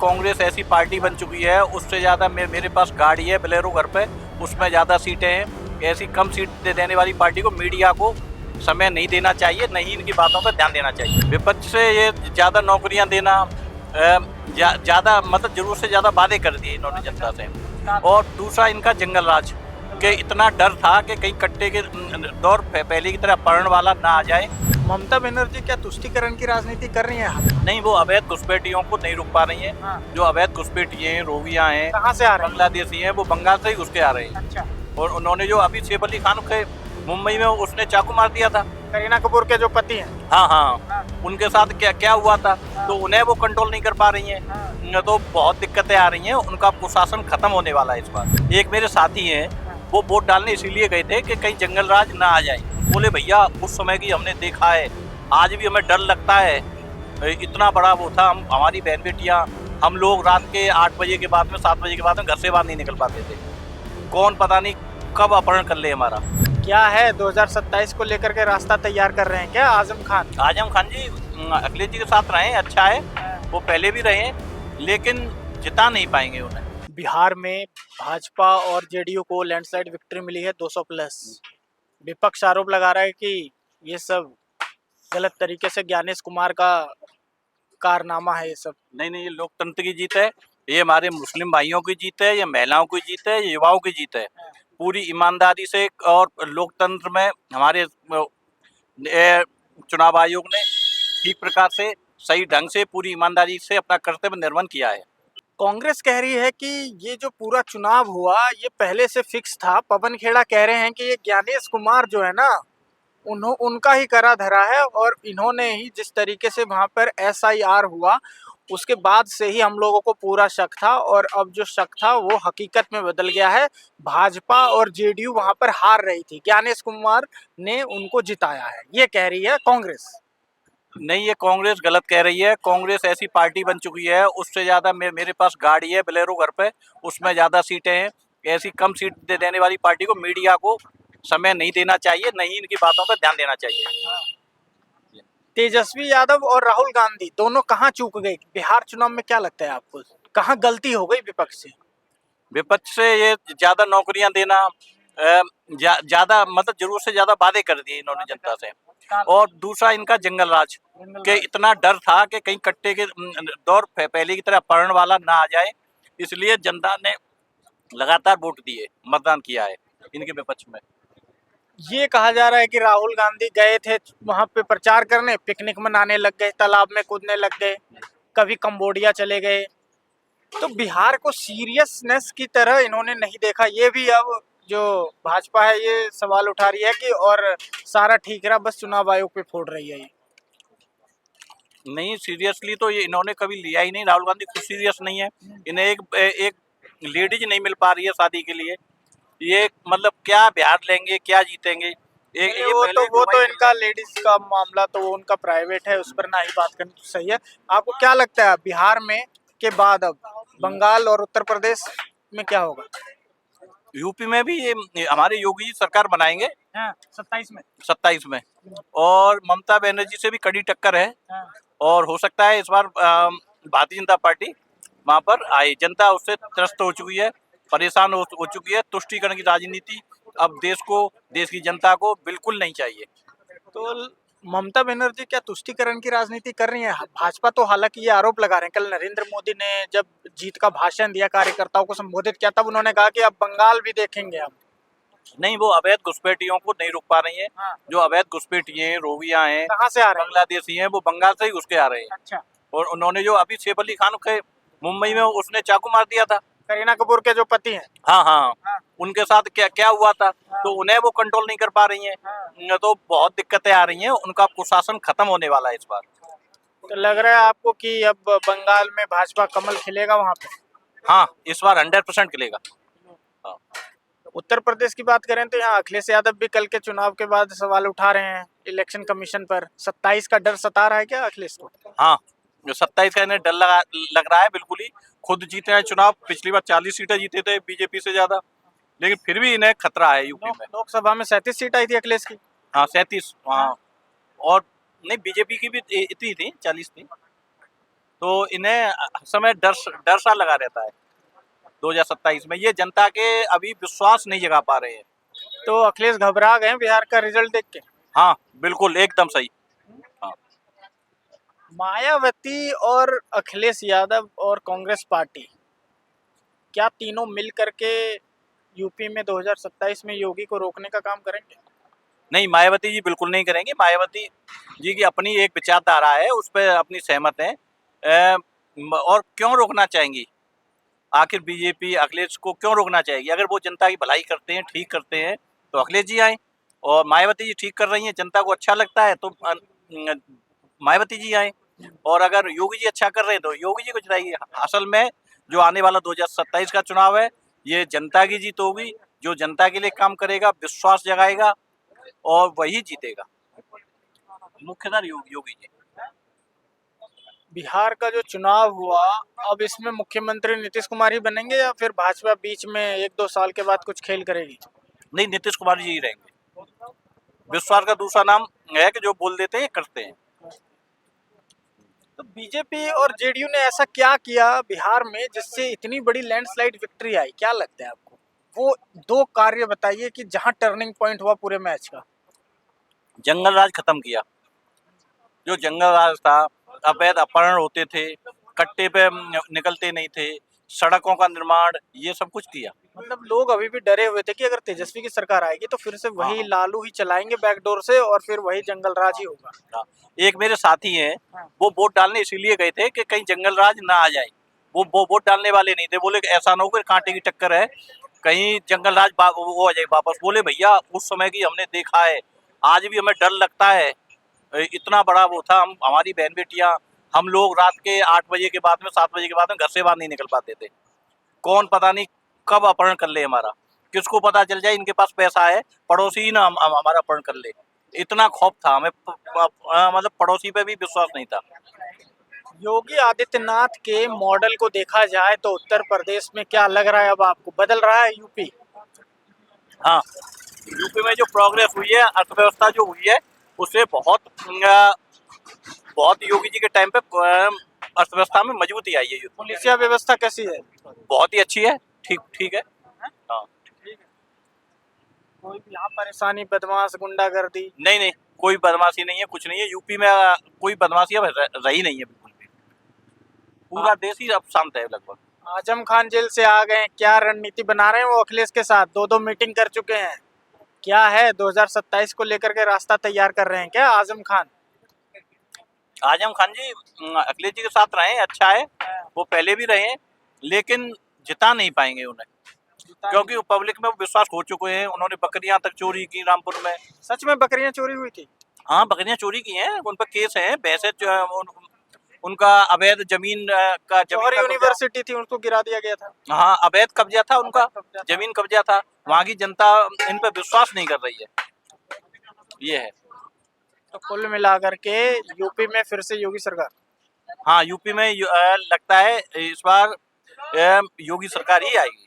कांग्रेस ऐसी पार्टी बन चुकी है, उससे ज़्यादा मेरे पास गाड़ी है बोलेरो घर पे, उसमें ज़्यादा सीटें हैं। ऐसी कम सीट देने वाली पार्टी को मीडिया को समय नहीं देना चाहिए, नहीं इनकी बातों पर ध्यान देना चाहिए। विपक्ष से ये ज़्यादा नौकरियां देना, ज़्यादा मतलब जरूरत से ज़्यादा वादे कर दिए इन्होंने जनता से। और दूसरा इनका जंगल राज के इतना डर था कि कहीं कट्टे के दौर पहले की तरह अपहरण वाला ना आ जाए। ममता बनर्जी क्या तुष्टीकरण की राजनीति कर रही है? नहीं, वो अवैध घुसपैठियों को नहीं रोक पा रही है। हाँ। जो अवैध घुसपैठी हैं, रोगियां हैं, कहाँ से आ रहे हैं? बांग्लादेशी हैं, वो बंगाल से ही घुस के आ रहे हैं। अच्छा। और उन्होंने जो अभी सैफ अली खान के मुंबई में उसने चाकू मार दिया था, करीना कपूर के जो पति हैं। हाँ हाँ। हाँ, उनके साथ क्या क्या हुआ था, तो उन्हें वो कंट्रोल नहीं कर पा रही हैं। तो बहुत दिक्कतें आ रही हैं, उनका कुशासन खत्म होने वाला है इस बार। एक मेरे साथी हैं, वो वोट डालने इसीलिए गए थे कि कहीं जंगल राज ना आ जाए। बोले भैया उस समय की हमने देखा है, आज भी हमें डर लगता है। इतना बड़ा वो था, हम हमारी बहन बेटियां, हम लोग रात के 8 बजे के बाद में 7 बजे के बाद में घर से बाहर नहीं निकल पाते थे। कौन पता नहीं कब अपहरण कर ले हमारा। क्या है 2027 को लेकर के रास्ता तैयार कर रहे हैं क्या आजम खान? आजम खान जी अखिलेश जी के साथ रहे, अच्छा है, वो पहले भी रहे, लेकिन जिता नहीं पाएंगे उन्हें। बिहार में भाजपा और जेडीयू को लैंडस्लाइड विक्ट्री मिली है 200 प्लस। विपक्ष आरोप लगा रहा है कि ये सब गलत तरीके से ज्ञानेश कुमार का कारनामा है ये सब। नहीं, ये लोकतंत्र की जीत है, ये हमारे मुस्लिम भाइयों की जीत है, ये महिलाओं की जीत है, ये युवाओं की जीत है। पूरी ईमानदारी से और लोकतंत्र में हमारे चुनाव आयोग ने ठीक प्रकार से, सही ढंग से, पूरी ईमानदारी से अपना कर्तव्य निर्वहन किया है। कांग्रेस कह रही है कि ये जो पूरा चुनाव हुआ ये पहले से फिक्स था। पवन खेड़ा कह रहे हैं कि ये ज्ञानेश कुमार जो है ना, उनका ही करा धरा है और इन्होंने ही जिस तरीके से वहां पर SIR हुआ उसके बाद से ही हम लोगों को पूरा शक था और अब जो शक था वो हकीकत में बदल गया है। भाजपा और जेडीयू वहां पर हार रही थी, ज्ञानेश कुमार ने उनको जिताया है, ये कह रही है कांग्रेस। नहीं, ये कांग्रेस गलत कह रही है। कांग्रेस ऐसी पार्टी बन चुकी है, उससे ज़्यादा मेरे पास गाड़ी है बोलेरो घर पे, उसमें ज़्यादा सीटें हैं। ऐसी कम सीट देने वाली पार्टी को मीडिया को समय नहीं देना चाहिए, नहीं इनकी बातों पर ध्यान देना चाहिए। तेजस्वी यादव और राहुल गांधी दोनों कहाँ चूक गए बिहार चुनाव में? क्या लगता है आपको, कहाँ गलती हो गई विपक्ष से? विपक्ष से ये ज़्यादा नौकरियां देना, ज़्यादा मतलब जरूरत से ज़्यादा वादे कर दिए इन्होंने जनता से। और दूसरा इनका जंगल राज के इतना डर था कि कहीं कट्टे के दौर पहले की तरह अपहरण वाला ना आ जाए, इसलिए जनता ने लगातार वोट दिए, मतदान किया है इनके विपक्ष में। ये कहा जा रहा है कि राहुल गांधी गए थे वहां पे प्रचार करने, पिकनिक मनाने लग गए, तालाब में कूदने लग गए, कभी कंबोडिया चले गए। तो बिहार को सीरियसनेस की तरह इन्होंने नहीं देखा। ये भी अब जो भाजपा है ये सवाल उठा रही है कि और सारा ठीक रहा, बस चुनाव आयोग पे फोड़ रही है ये। नहीं, सीरियसली तो ये इन्होंने कभी लिया ही नहीं। राहुल गांधी खुद सीरियस नहीं है, इन्हें एक लेडीज नहीं मिल पा रही है शादी के लिए। ये मतलब क्या बिहार लेंगे, क्या जीतेंगे? ये वो तो इनका लेडीज का मामला तो वो उनका प्राइवेट है, उस पर ना ही बात करनी तो सही है। आपको क्या लगता है बिहार में के बाद अब बंगाल और उत्तर प्रदेश में क्या होगा? यूपी में भी ये हमारे योगी जी सरकार बनाएंगे। हाँ, 27 में। और ममता बनर्जी से भी कड़ी टक्कर है। हाँ। और हो सकता है इस बार भारतीय जनता पार्टी वहां पर आई। जनता उससे त्रस्त हो चुकी है, परेशान हो चुकी है। तुष्टीकरण की राजनीति अब देश की जनता को बिल्कुल नहीं चाहिए। तो ममता बनर्जी क्या तुष्टीकरण की राजनीति कर रही है? भाजपा तो हालांकि ये आरोप लगा रहे हैं। कल नरेंद्र मोदी ने जब जीत का भाषण दिया, कार्यकर्ताओं को संबोधित किया, तब उन्होंने कहा कि अब बंगाल भी देखेंगे हम। नहीं, वो अवैध घुसपैठियों को नहीं रोक पा रही है। हाँ। जो अवैध घुसपैठी हैं, रोगियां हैं, कहाँ से आ रहे हैं? बांग्लादेशी हैं, वो बंगाल से ही घुस के आ रहे हैं। अच्छा। और उन्होंने जो अभी सैफ अली खान के मुंबई में उसने चाकू मार दिया था, करीना कपूर के जो पति हैं। हाँ हाँ, हाँ। उनके साथ क्या क्या हुआ था, हाँ। तो उन्हें वो कंट्रोल नहीं कर पा रही हैं। तो बहुत दिक्कतें आ रही हैं, उनका कुशासन खत्म होने वाला है इस बार। तो लग रहा है आपको कि अब बंगाल में भाजपा कमल खिलेगा वहां पे? हाँ, इस बार 100% खिलेगा। हाँ। उत्तर प्रदेश की बात करें तो यहाँ अखिलेश यादव भी कल के चुनाव के बाद सवाल उठा रहे हैं इलेक्शन कमीशन पर। 27 का डर सता रहा है क्या अखिलेश को? हाँ, जो 27 का इन्हें डर लग रहा है, बिल्कुल ही। खुद जीते हैं चुनाव, पिछली बार 40 सीटें जीते थे बीजेपी से ज्यादा, लेकिन फिर भी इन्हें खतरा है यूपी में। लोकसभा में 37 सीट आई थी अखिलेश की। हाँ, 37। हाँ। और नहीं, बीजेपी की भी इतनी थी, 40 थी। तो इन्हें हर समय डर सा लगा रहता है 2027 में। ये जनता के अभी विश्वास नहीं जगा पा रहे हैं। तो अखिलेश घबरा गए हैं बिहार का रिजल्ट देख के? हाँ बिल्कुल एकदम सही। हाँ मायावती और अखिलेश यादव और कांग्रेस पार्टी क्या तीनों मिल करके यूपी में 2027 में योगी को रोकने का काम करेंगे? नहीं, मायावती जी बिल्कुल नहीं करेंगे। मायावती जी की अपनी एक विचारधारा है, उस पर अपनी सहमत है। और क्यों रोकना चाहेंगी? आखिर बीजेपी अखिलेश को क्यों रोकना चाहेगी? अगर वो जनता की भलाई करते हैं, ठीक करते हैं, तो अखिलेश जी आए। और मायावती जी ठीक कर रही हैं, जनता को अच्छा लगता है, तो मायावती जी आए। और अगर योगी जी अच्छा कर रहे हैं तो योगी जी को जिताइए। असल में जो आने वाला 2027 का चुनाव है, ये जनता की जीत होगी। जो जनता के लिए काम करेगा, विश्वास जगाएगा, और वही जीतेगा। मुख्यतः योगी जी। बिहार का जो चुनाव हुआ, अब इसमें मुख्यमंत्री नीतीश कुमार ही बनेंगे या फिर भाजपा बीच में 1-2 साल के बाद कुछ खेल करेगी? नहीं, नीतीश कुमार जी ही रहेंगे। विश्वास का दूसरा नाम है कि जो बोल देते हैं करते हैं। तो बीजेपी और जेडीयू ने ऐसा क्या किया बिहार में जिससे इतनी बड़ी लैंडस्लाइड विक्ट्री आई? क्या लगता है आपको? वो 2 कार्य बताइए कि जहां टर्निंग पॉइंट हुआ पूरे मैच का। जंगल राज खत्म किया। जो जंगल राज था, अवैध अपहरण होते थे, कट्टे पे निकलते नहीं थे, सड़कों का निर्माण, ये सब कुछ किया। मतलब लोग अभी भी डरे हुए थे कि अगर तेजस्वी की सरकार आएगी तो फिर से वही लालू ही चलाएंगे बैकडोर से और फिर वही जंगल राज ही होगा। हाँ, एक मेरे साथी हैं, वो वोट डालने इसीलिए गए थे कि कहीं जंगल राज ना आ जाए। वो वोट डालने वाले नहीं थे। बोले कि ऐसा ना हो कि कांटे की टक्कर है, कहीं जंगल राज वो आ जाए वापस। बोले भैया उस समय की हमने देखा है, आज भी हमें डर लगता है। इतना बड़ा वो था, हम हमारी बहन बेटियां, हम लोग रात के 8 बजे के बाद में, 7 बजे के बाद में घर से बाहर नहीं निकल पाते थे। कौन पता नहीं कब अपहरण कर ले हमारा, किसको पता चल जाए इनके पास पैसा है, पड़ोसी ही ना हमारा अपहरण कर ले। इतना खौफ था हमें, मतलब पड़ोसी पे भी विश्वास नहीं था। योगी आदित्यनाथ के मॉडल को देखा जाए तो उत्तर प्रदेश में क्या लग रहा है, अब आपको बदल रहा है यूपी? हाँ, यूपी में जो प्रोग्रेस हुई है, अर्थव्यवस्था जो हुई है, उससे बहुत योगी जी के टाइम पे अर्थव्यवस्था में मजबूती आई है। पुलिसिया व्यवस्था कैसी है? बहुत ही अच्छी है, ठीक ठीक है। हाँ, कोई भी यहाँ परेशानी, बदमाश, गुंडागर्दी? नहीं नहीं, कोई बदमाशी नहीं है, कुछ नहीं है यूपी में। कोई बदमाशी अब रही नहीं है बिल्कुल भी। पूरा देश ही अब शांत है लगभग। आजम खान जेल से आ गए, क्या रणनीति बना रहे हैं वो अखिलेश के साथ? 2-2 मीटिंग कर चुके हैं। क्या है 2027 को लेकर के रास्ता तैयार कर रहे हैं क्या आजम खान? आजम खान जी अखिलेश जी के साथ रहे, अच्छा है। वो पहले भी रहे, लेकिन जिता नहीं पाएंगे उन्हें, क्योंकि पब्लिक में विश्वास खो चुके हैं। उन्होंने बकरियां तक चोरी की रामपुर में। सच में बकरियां चोरी हुई थी? हाँ, बकरियां चोरी की हैं, उन पर केस है। भैंसे उनका अवैध जमीन का जौहर यूनिवर्सिटी थी, उनको गिरा दिया गया था। हाँ, अवैध कब्जा था उनका, जमीन कब्जा था। वहाँ की जनता इन पर विश्वास नहीं कर रही है, ये है। तो कुल मिलाकर के यूपी में फिर से योगी सरकार? हाँ, यूपी में लगता है इस बार योगी सरकार ही आएगी।